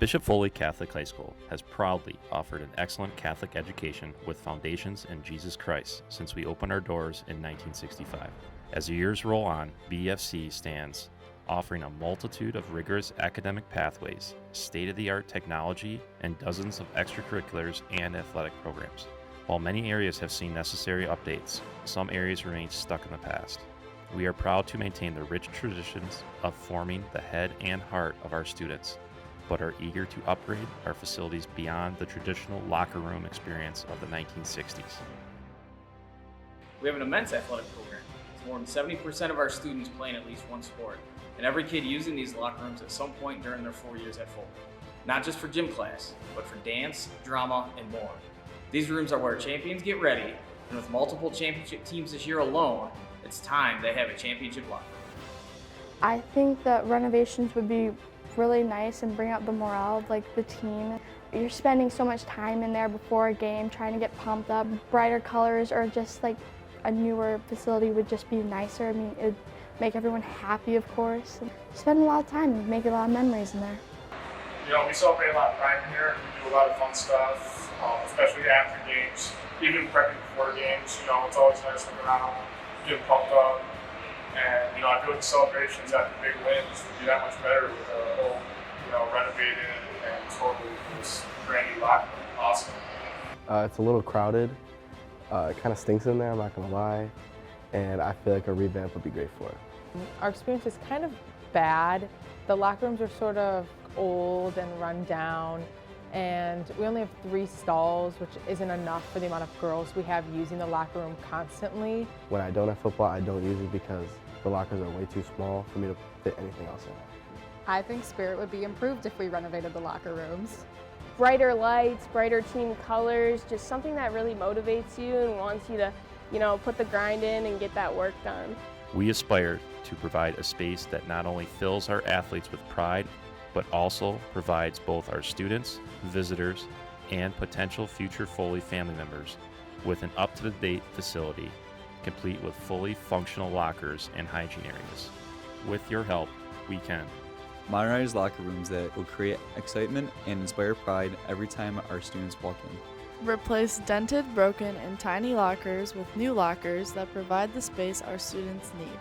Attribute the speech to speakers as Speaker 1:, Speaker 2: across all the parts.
Speaker 1: Bishop Foley Catholic High School has proudly offered an excellent Catholic education with foundations in Jesus Christ since we opened our doors in 1965. As the years roll on, BFC stands offering a multitude of rigorous academic pathways, state-of-the-art technology, and dozens of extracurriculars and athletic programs. While many areas have seen necessary updates, some areas remain stuck in the past. We are proud to maintain the rich traditions of forming the head and heart of our students, but are eager to upgrade our facilities beyond the traditional locker room experience of the 1960s.
Speaker 2: We have an immense athletic program. It's more than 70% of our students playing at least one sport, and every kid using these locker rooms at some point during their 4 years at Foley. Not just for gym class, but for dance, drama, and more. These rooms are where champions get ready, and with multiple championship teams this year alone, it's time they have a championship locker room.
Speaker 3: I think that renovations would be really nice and bring out the morale of the team. You're spending so much time in there before a game trying to get pumped up. Brighter colors or just a newer facility would just be nicer. I mean, it'd make everyone happy, of course. Spend a lot of time and make a lot of memories in there.
Speaker 4: You know, we celebrate a lot of pride in here. We do a lot of fun stuff, especially after games, even prepping before games. You know, it's always nice looking around, getting pumped up. And, you know, I feel like the celebrations after big wins would be that much better with a whole, renovated and totally just brand new locker room. Awesome.
Speaker 5: It's a little crowded. It kind of stinks in there, I'm not going to lie. And I feel like a revamp would be great for it.
Speaker 6: Our experience is kind of bad. The locker rooms are sort of old and run down. And we only have 3 stalls, which isn't enough for the amount of girls we have using the locker room constantly.
Speaker 5: When I don't have football, I don't use it because the lockers are way too small for me to fit anything else in.
Speaker 7: I think spirit would be improved if we renovated the locker rooms.
Speaker 8: Brighter lights, brighter team colors, just something that really motivates you and wants you to, put the grind in and get that work done.
Speaker 1: We aspire to provide a space that not only fills our athletes with pride, but also provides both our students, visitors, and potential future Foley family members with an up-to-date facility, complete with fully functional lockers and hygiene areas. With your help, we can
Speaker 9: modernize locker rooms that will create excitement and inspire pride every time our students walk in.
Speaker 10: Replace dented, broken, and tiny lockers with new lockers that provide the space our students need.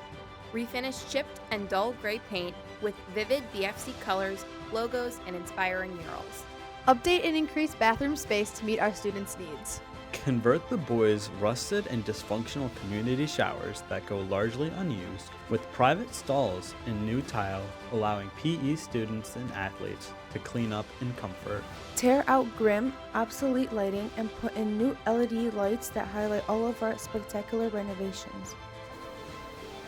Speaker 11: Refinish chipped and dull gray paint with vivid BFC colors, logos, and inspiring murals.
Speaker 12: Update and increase bathroom space to meet our students' needs.
Speaker 13: Convert the boys' rusted and dysfunctional community showers that go largely unused with private stalls and new tile, allowing PE students and athletes to clean up in comfort.
Speaker 14: Tear out grim, obsolete lighting and put in new LED lights that highlight all of our spectacular renovations.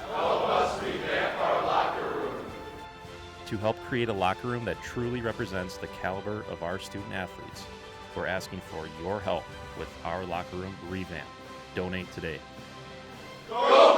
Speaker 15: Help us revamp our locker room.
Speaker 1: To help create a locker room that truly represents the caliber of our student athletes, we're asking for your help with our locker room revamp. Donate today.
Speaker 15: Go!